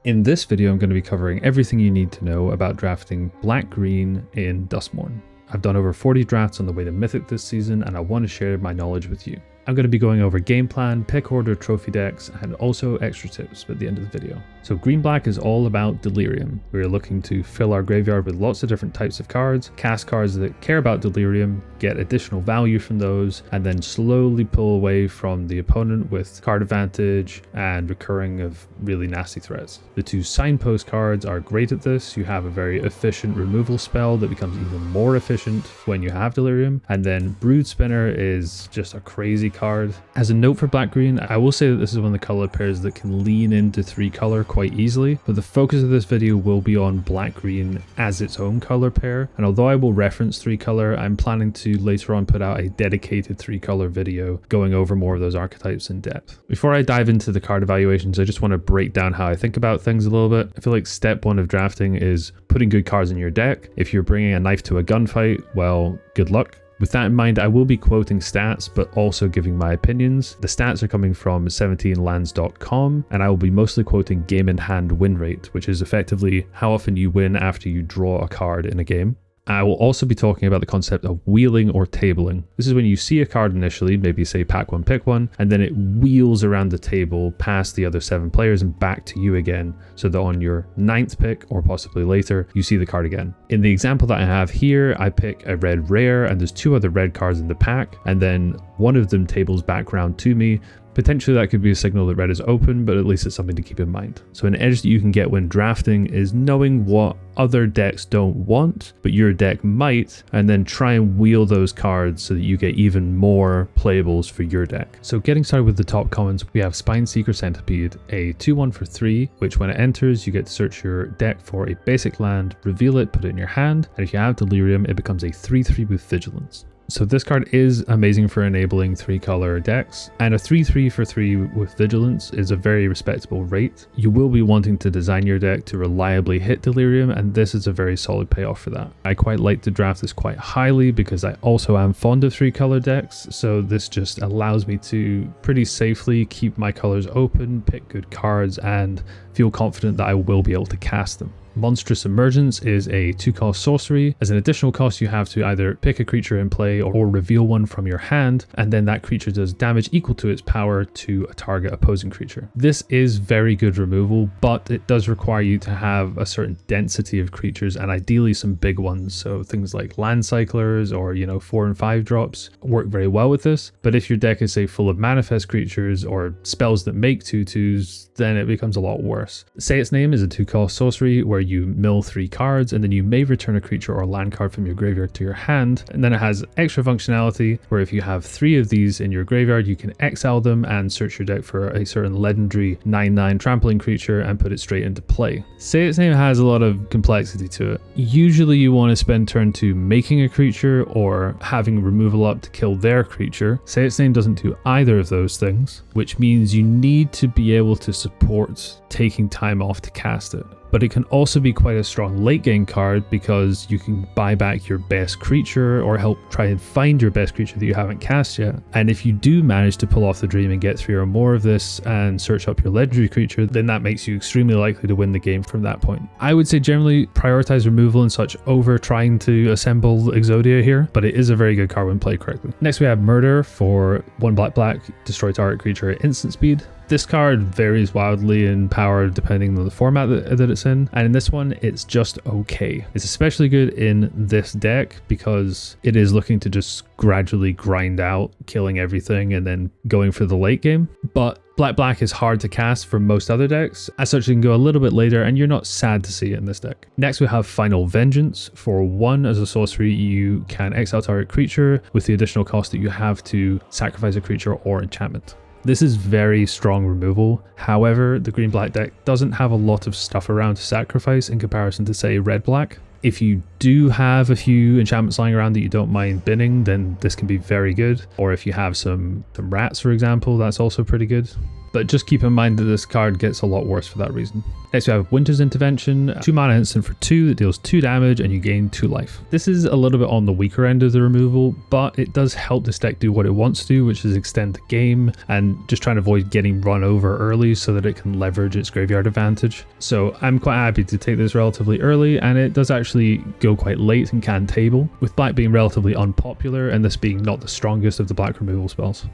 In this video, I'm going to be covering everything you need to know about drafting black-green in Duskmourn. I've done over 40 drafts on the way to Mythic this season, and I want to share my knowledge with you. I'm going to be going over game plan, pick order, trophy decks, and also extra tips at the end of the video. So green-black is all about Delirium. We're looking to fill our graveyard with lots of different types of cards, cast cards that care about Delirium, get additional value from those, and then slowly pull away from the opponent with card advantage and recurring of really nasty threats. The two signpost cards are great at this. You have a very efficient removal spell that becomes even more efficient when you have Delirium, and then Brood Spinner is just a crazy card. As a note for black-green, I will say that this is one of the color pairs that can lean into 3-color quite easily, but the focus of this video will be on black-green as its own color pair, and although I will reference 3-color, I'm planning to later on put out a dedicated 3-color video going over more of those archetypes in depth. Before I dive into the card evaluations, I just want to break down how I think about things a little bit. I feel like step one of drafting is putting good cards in your deck. If you're bringing a knife to a gunfight, well, good luck. With that in mind, I will be quoting stats, but also giving my opinions. The stats are coming from 17lands.com, and I will be mostly quoting game in hand win rate, which is effectively how often you win after you draw a card in a game. I will also be talking about the concept of wheeling or tabling. This is when you see a card initially, maybe say pack one, pick one, and then it wheels around the table past the other 7 players and back to you again, so that on your 9th pick, or possibly later, you see the card again. In the example that I have here, I pick a red rare, and there's 2 other red cards in the pack, and then one of them tables back round to me. Potentially that could be a signal that red is open, but at least it's something to keep in mind. So an edge that you can get when drafting is knowing what other decks don't want, but your deck might, and then try and wheel those cards so that you get even more playables for your deck. So getting started with the top commons, we have Spineseeker Centipede, a 2/1 for 3, which when it enters, you get to search your deck for a basic land, reveal it, put it in your hand, and if you have Delirium, it becomes a 3/3 with Vigilance. So this card is amazing for enabling 3-color decks, and a 3/3 for 3 with Vigilance is a very respectable rate. You will be wanting to design your deck to reliably hit Delirium, and this is a very solid payoff for that. I quite like to draft this quite highly because I also am fond of 3-color decks, so this just allows me to pretty safely keep my colors open, pick good cards, and feel confident that I will be able to cast them. Monstrous Emergence is a 2-cost sorcery. As an additional cost, you have to either pick a creature in play or reveal one from your hand, and then that creature does damage equal to its power to a target opposing creature. This is very good removal, but it does require you to have a certain density of creatures, and ideally some big ones. So things like land cyclers or 4 and 5 drops work very well with this. But if your deck is, say, full of manifest creatures or spells that make 2/2s, then it becomes a lot worse. Say Its Name is a 2-cost sorcery where you mill 3 cards, and then you may return a creature or land card from your graveyard to your hand, and then it has extra functionality where if you have 3 of these in your graveyard, you can exile them and search your deck for a certain legendary 9/9 trampling creature and put it straight into play. Say Its Name has a lot of complexity to it. Usually you want to spend turn 2 making a creature or having removal up to kill their creature. Say Its Name doesn't do either of those things, which means you need to be able to support taking time off to cast it. But it can also be quite a strong late game card because you can buy back your best creature or help try and find your best creature that you haven't cast yet. And if you do manage to pull off the dream and get 3 or more of this and search up your legendary creature, then that makes you extremely likely to win the game from that point. I would say generally prioritize removal and such over trying to assemble Exodia here, but it is a very good card when played correctly. Next we have Murder for 1 black, destroy target creature at instant speed. This card varies wildly in power depending on the format that it's in, and in this one it's just okay. It's especially good in this deck because it is looking to just gradually grind out, killing everything and then going for the late game. But black is hard to cast for most other decks, as such it can go a little bit later and you're not sad to see it in this deck. Next we have Final Vengeance. For 1 as a sorcery, you can exile target creature with the additional cost that you have to sacrifice a creature or enchantment. This is very strong removal. However, the green-black deck doesn't have a lot of stuff around to sacrifice in comparison to, say, red-black. If you do have a few enchantments lying around that you don't mind binning, then this can be very good. Or if you have some rats, for example, that's also pretty good. but just keep in mind that this card gets a lot worse for that reason. Next we have Winter's Intervention, 2 mana instant for 2 that deals 2 damage and you gain 2 life. This is a little bit on the weaker end of the removal, but it does help this deck do what it wants to do, which is extend the game and just trying to avoid getting run over early so that it can leverage its graveyard advantage. So I'm quite happy to take this relatively early, and it does actually go quite late and can table, with black being relatively unpopular and this being not the strongest of the black removal spells.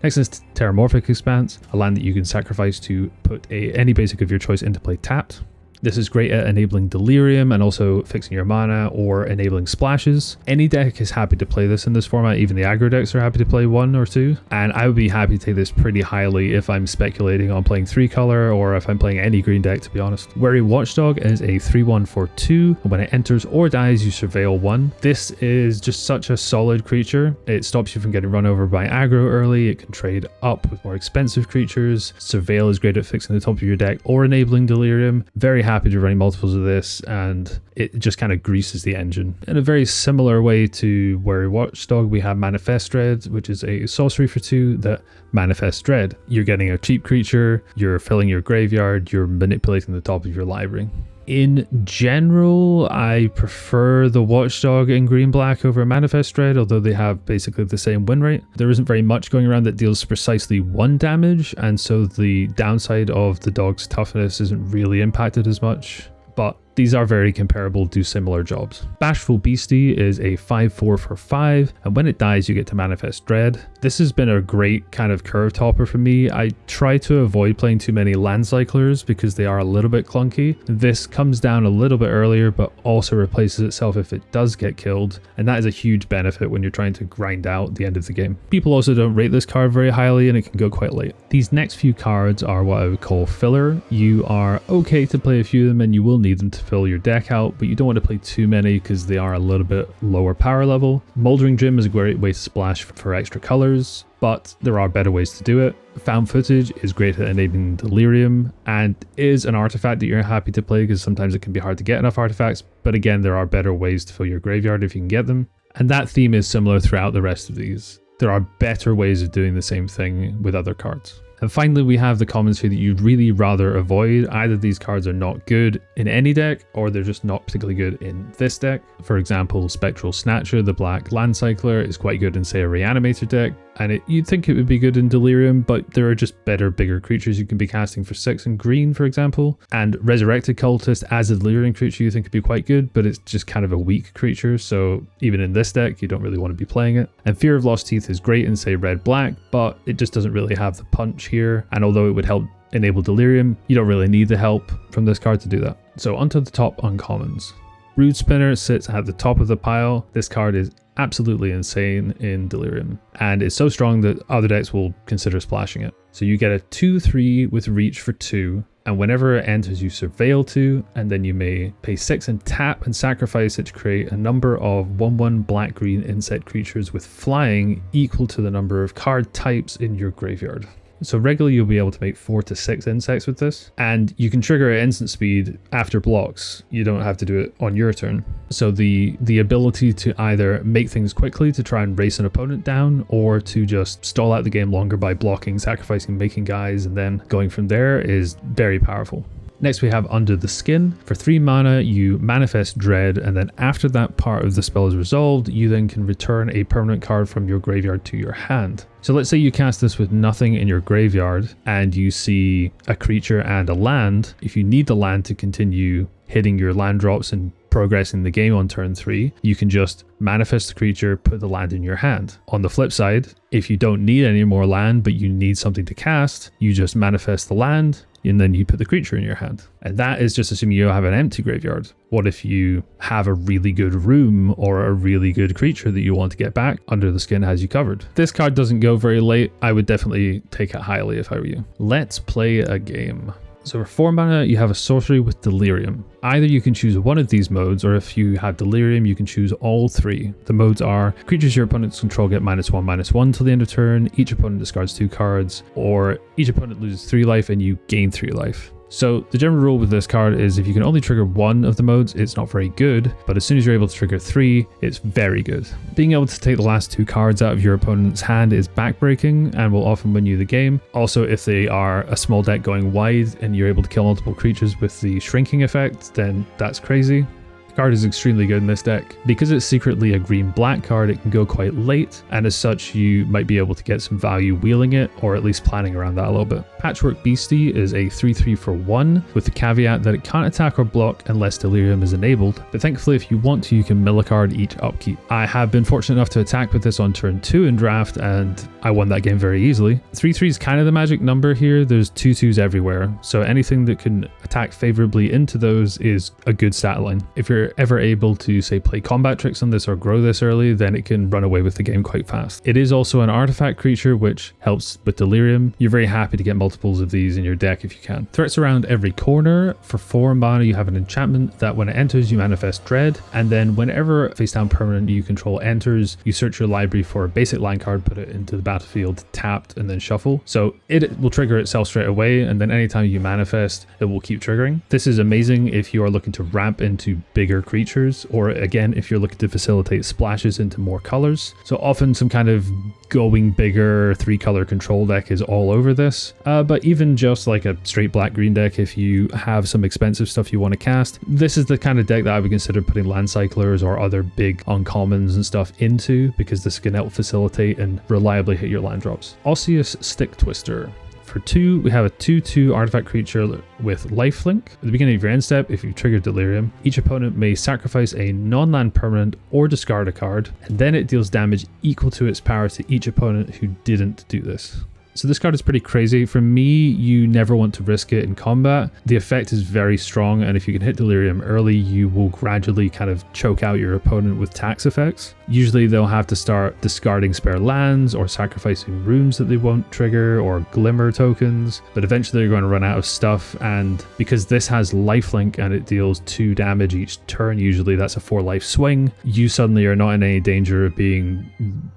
Next is Terramorphic Expanse, a land that you can sacrifice to put any basic of your choice into play tapped. This is great at enabling Delirium and also fixing your mana or enabling splashes. Any deck is happy to play this in this format, even the aggro decks are happy to play 1 or 2. And I would be happy to take this pretty highly if I'm speculating on playing 3 color or if I'm playing any green deck, to be honest. Wary Watchdog is a 3/1 for 2. When it enters or dies, you surveil 1. This is just such a solid creature. It stops you from getting run over by aggro early. It can trade up with more expensive creatures. Surveil is great at fixing the top of your deck or enabling Delirium. Very happy to running multiples of this, and it just kind of greases the engine. In a very similar way to Wary Watchdog, we have Manifest Dread, which is a sorcery for 2 that manifests dread. You're getting a cheap creature, you're filling your graveyard, you're manipulating the top of your library. In general, I prefer the Watchdog in green-black over Manifest Dread, although they have basically the same win rate. There isn't very much going around that deals precisely 1 damage, and so the downside of the dog's toughness isn't really impacted as much. But these are very comparable, do similar jobs. Bashful Beastie is a 5/4 for 5, and when it dies you get to Manifest Dread. This has been a great kind of curve topper for me. I try to avoid playing too many land cyclers because they are a little bit clunky. This comes down a little bit earlier but also replaces itself if it does get killed, and that is a huge benefit when you're trying to grind out the end of the game. People also don't rate this card very highly and it can go quite late. These next few cards are what I would call filler. You are okay to play a few of them and you will need them to fill your deck out, but you don't want to play too many because they are a little bit lower power level. Moldering Gym is a great way to splash for extra colors, but there are better ways to do it. Found Footage is great at enabling Delirium and is an artifact that you're happy to play because sometimes it can be hard to get enough artifacts, but again, there are better ways to fill your graveyard if you can get them. And that theme is similar throughout the rest of these. There are better ways of doing the same thing with other cards. And finally, we have the commons here that you'd really rather avoid. Either these cards are not good in any deck, or they're just not particularly good in this deck. For example, Spectral Snatcher, the black land cycler, is quite good in, say, a Reanimator deck, and you'd think it would be good in Delirium, but there are just better, bigger creatures you can be casting for 6 in green, for example. And Resurrected Cultist as a Delirium creature you think could be quite good, but it's just kind of a weak creature, so even in this deck, you don't really want to be playing it. And Fear of Lost Teeth is great in, say, red-black, but it just doesn't really have the punch here, and although it would help enable Delirium, you don't really need the help from this card to do that. So onto the top uncommons. Brood Spinner sits at the top of the pile. This card is absolutely insane in Delirium, and it's so strong that other decks will consider splashing it. So you get a 2/3 with reach for 2, and whenever it enters you surveil 2, and then you may pay 6 and tap and sacrifice it to create a number of 1/1 black-green insect creatures with flying equal to the number of card types in your graveyard. So regularly you'll be able to make 4 to 6 insects with this, and you can trigger at instant speed after blocks. You don't have to do it on your turn. So the ability to either make things quickly to try and race an opponent down, or to just stall out the game longer by blocking, sacrificing, making guys, and then going from there is very powerful. Next we have Under the Skin. For 3 mana, you manifest Dread, and then after that part of the spell is resolved, you then can return a permanent card from your graveyard to your hand. So let's say you cast this with nothing in your graveyard, and you see a creature and a land. If you need the land to continue hitting your land drops and progressing the game on turn 3, you can just manifest the creature, put the land in your hand. On the flip side, if you don't need any more land, but you need something to cast, you just manifest the land, and then you put the creature in your hand. And that is just assuming you have an empty graveyard. What if you have a really good room or a really good creature that you want to get back? Under the Skin has you covered. This card doesn't go very late. I would definitely take it highly if I were you. Let's play a game. So for 4 mana, you have a sorcery with Delirium. Either you can choose one of these modes, or if you have Delirium, you can choose all 3. The modes are: creatures your opponents control get -1/-1 till the end of turn, each opponent discards 2 cards, or each opponent loses 3 life and you gain 3 life. So the general rule with this card is if you can only trigger one of the modes, it's not very good, but as soon as you're able to trigger 3, it's very good. Being able to take the last 2 cards out of your opponent's hand is backbreaking and will often win you the game. Also, if they are a small deck going wide and you're able to kill multiple creatures with the shrinking effect, then that's crazy. The card is extremely good in this deck. Because it's secretly a green-black card, it can go quite late, and as such you might be able to get some value wheeling it, or at least planning around that a little bit. Patchwork Beastie is a 3/3 for 1, with the caveat that it can't attack or block unless Delirium is enabled, but thankfully if you want to, you can mill a card each upkeep. I have been fortunate enough to attack with this on turn 2 in draft, and I won that game very easily. 3/3 is kind of the magic number here. There's 2/2s everywhere, so anything that can attack favorably into those is a good stat line. If you're ever able to, say, play combat tricks on this or grow this early, then it can run away with the game quite fast. It is also an artifact creature, which helps with Delirium. You're very happy to get multiples of these in your deck if you can. Threats around every corner. For 4 mana, you have an enchantment that when it enters, you manifest Dread, and then whenever a face down permanent you control enters, you search your library for a basic line card, put it into the battlefield tapped, and then shuffle. So it will trigger itself straight away, and then anytime you manifest, it will keep triggering. This is amazing if you are looking to ramp into bigger creatures, or again if you're looking to facilitate splashes into more colors. So often some kind of going bigger 3-color control deck is all over this, but even just like a straight black-green deck, if you have some expensive stuff you want to cast, this is the kind of deck that I would consider putting land cyclers or other big uncommons and stuff into, because this can help facilitate and reliably hit your land drops. Osseous Stick Twister. For 2, we have a 2/2 artifact creature with lifelink. At the beginning of your end step, if you trigger Delirium, each opponent may sacrifice a non-land permanent or discard a card, and then it deals damage equal to its power to each opponent who didn't do this. So this card is pretty crazy. For me, you never want to risk it in combat. The effect is very strong, and if you can hit Delirium early, you will gradually kind of choke out your opponent with tax effects. Usually they'll have to start discarding spare lands or sacrificing runes that they won't trigger, or glimmer tokens, but eventually they're going to run out of stuff, and because this has lifelink and it deals 2 damage each turn, usually that's a 4 life swing, you suddenly are not in any danger of being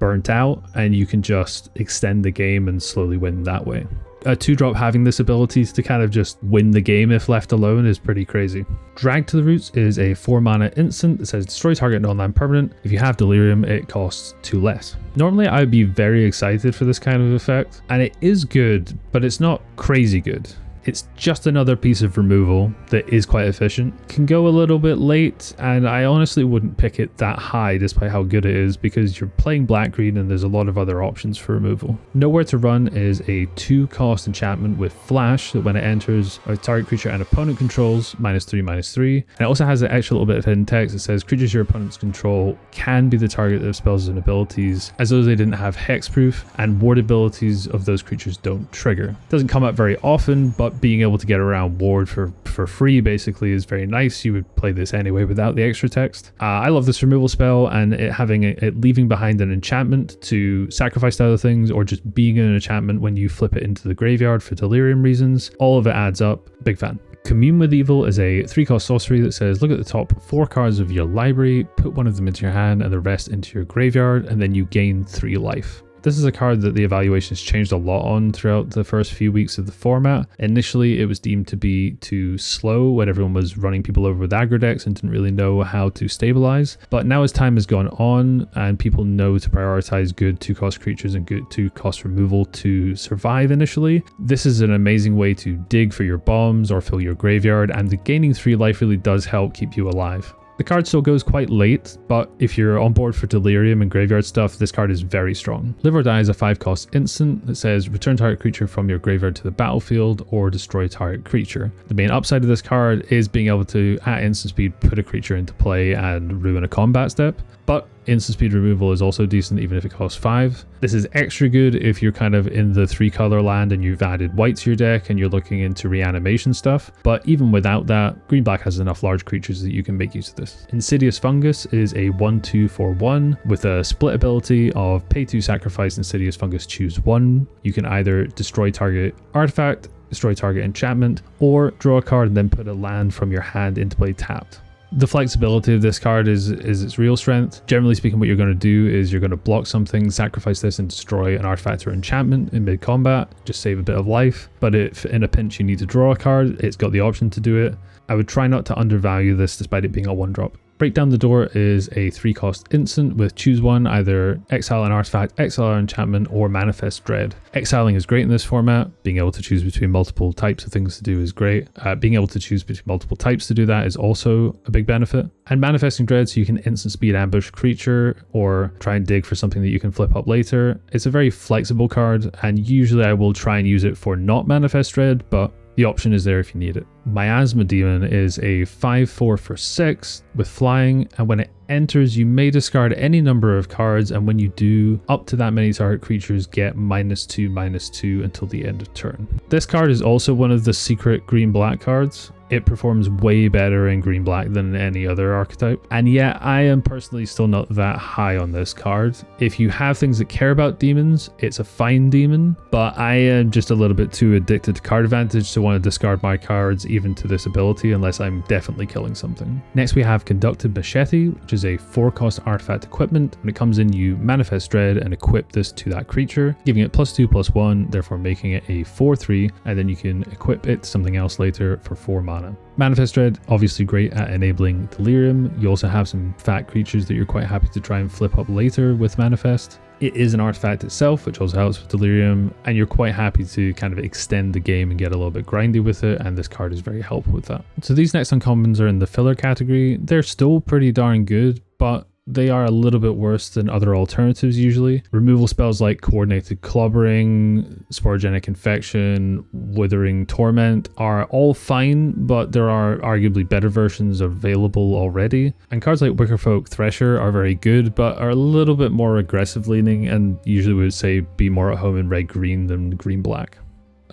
burnt out, and you can just extend the game and slowly win that way. A 2-drop having this ability to kind of just win the game if left alone is pretty crazy. Drag to the Roots is a 4 mana instant that says destroy target non-land permanent. If you have Delirium, it costs 2 less. Normally I would be very excited for this kind of effect, and it is good, but it's not crazy good. It's just another piece of removal that is quite efficient. Can go a little bit late, and I honestly wouldn't pick it that high despite how good it is, because you're playing black-green and there's a lot of other options for removal. Nowhere to Run is a 2-cost enchantment with flash that when it enters, a target creature and opponent controls, -3/-3. And it also has an extra little bit of hidden text that says creatures your opponents control can be the target of spells and abilities as though they didn't have hexproof, and ward abilities of those creatures don't trigger. Doesn't come up very often, but being able to get around ward for free basically is very nice. You would play this anyway without the extra text. I love this removal spell, and it having it leaving behind an enchantment to sacrifice to other things, or just being an enchantment when you flip it into the graveyard for Delirium reasons. All of it adds up. Big fan. Commune with Evil is a 3-cost sorcery that says look at the top 4 cards of your library, put one of them into your hand and the rest into your graveyard, and then you gain 3 life. This is a card that the evaluations changed a lot on throughout the first few weeks of the format. Initially, it was deemed to be too slow when everyone was running people over with aggro decks and didn't really know how to stabilize. But now as time has gone on and people know to prioritize good 2-cost creatures and good 2-cost removal to survive initially, this is an amazing way to dig for your bombs or fill your graveyard, and the gaining 3 life really does help keep you alive. The card still goes quite late, but if you're on board for Delirium and graveyard stuff, this card is very strong. Live or Die is a 5-cost instant that says return target creature from your graveyard to the battlefield or destroy target creature. The main upside of this card is being able to, at instant speed, put a creature into play and ruin a combat step, but instant speed removal is also decent even if it costs 5. This is extra good if you're kind of in the 3-color land and you've added white to your deck and you're looking into reanimation stuff, but even without that, green-black has enough large creatures that you can make use of this. Insidious Fungus is a 1/2 for 1 with a split ability of pay 2 sacrifice Insidious Fungus, choose 1. You can either destroy target artifact, destroy target enchantment, or draw a card and then put a land from your hand into play tapped. The flexibility of this card is its real strength. Generally speaking, what you're going to do is you're going to block something, sacrifice this, and destroy an artifact or enchantment in mid-combat, just save a bit of life. But if in a pinch you need to draw a card, it's got the option to do it. I would try not to undervalue this despite it being a 1-drop. Break Down the Door is a 3-cost instant with choose one, either exile an artifact, exile an enchantment, or manifest dread. Exiling is great in this format. Being able to choose between multiple types of things to do is great. Being able to choose between multiple types to do that is also a big benefit. And manifesting dread, so you can instant speed ambush a creature or try and dig for something that you can flip up later. It's a very flexible card, and usually I will try and use it for not manifest dread, but the option is there if you need it. Miasma Demon is a 5/4 for 6 with flying, and when it enters, you may discard any number of cards, and when you do, up to that many target creatures get -2/-2 until the end of turn. This card is also one of the secret green-black cards. It performs way better in green-black than any other archetype, and yet I am personally still not that high on this card. If you have things that care about demons, it's a fine demon, but I am just a little bit too addicted to card advantage to want to discard my cards even to this ability unless I'm definitely killing something. Next we have Conducted Machete, which is a 4-cost artifact equipment. When it comes in, you manifest dread and equip this to that creature, giving it +2/+1, therefore making it a 4/3, and then you can equip it to something else later for 4 mana. Manifest Dread, obviously great at enabling Delirium. You also have some fat creatures that you're quite happy to try and flip up later with Manifest. It is an artifact itself, which also helps with Delirium, and you're quite happy to kind of extend the game and get a little bit grindy with it, and this card is very helpful with that. So these next uncommons are in the filler category. They're still pretty darn good, but they are a little bit worse than other alternatives usually. Removal spells like Coordinated Clobbering, Sporogenic Infection, Withering Torment are all fine, but there are arguably better versions available already. And cards like Wickerfolk Thresher are very good, but are a little bit more aggressive leaning, and usually would say be more at home in red-green than green-black.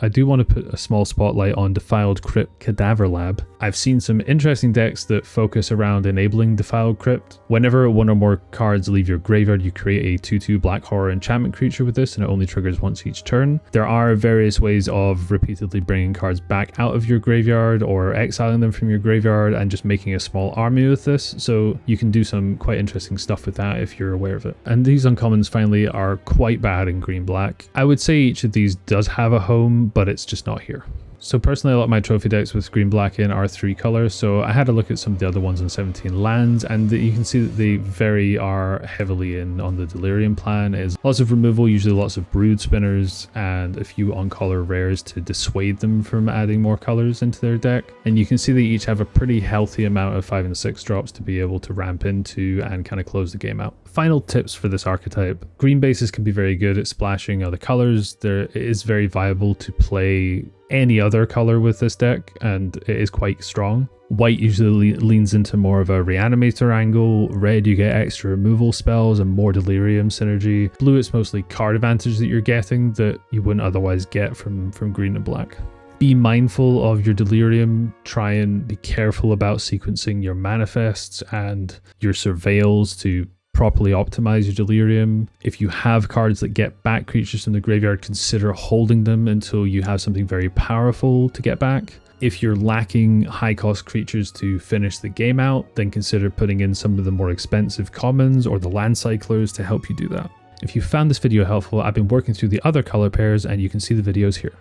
I do want to put a small spotlight on Defiled Crypt Cadaver Lab. I've seen some interesting decks that focus around enabling Defiled Crypt. Whenever one or more cards leave your graveyard, you create a 2/2 Black Horror enchantment creature with this, and it only triggers once each turn. There are various ways of repeatedly bringing cards back out of your graveyard or exiling them from your graveyard and just making a small army with this, so you can do some quite interesting stuff with that if you're aware of it. And these uncommons finally are quite bad in green-black. I would say each of these does have a home, but it's just not here. So personally, a lot of my trophy decks with green-black in are 3 colors, so I had a look at some of the other ones in 17 lands, and you can see that they are heavily in on the Delirium plan. Is lots of removal, usually lots of Brood Spinners, and a few on-color rares to dissuade them from adding more colors into their deck. And you can see they each have a pretty healthy amount of 5 and 6 drops to be able to ramp into and kind of close the game out. Final tips for this archetype. Green bases can be very good at splashing other colors. It is very viable to play any other color with this deck, and it is quite strong. White usually leans into more of a Reanimator angle. Red, you get extra removal spells and more Delirium synergy. Blue, it's mostly card advantage that you're getting that you wouldn't otherwise get from green and black. Be mindful of your Delirium. Try and be careful about sequencing your manifests and your surveils to properly optimize your Delirium. If you have cards that get back creatures from the graveyard, consider holding them until you have something very powerful to get back. If you're lacking high cost creatures to finish the game out, then consider putting in some of the more expensive commons or the land cyclers to help you do that. If you found this video helpful, I've been working through the other color pairs and you can see the videos here.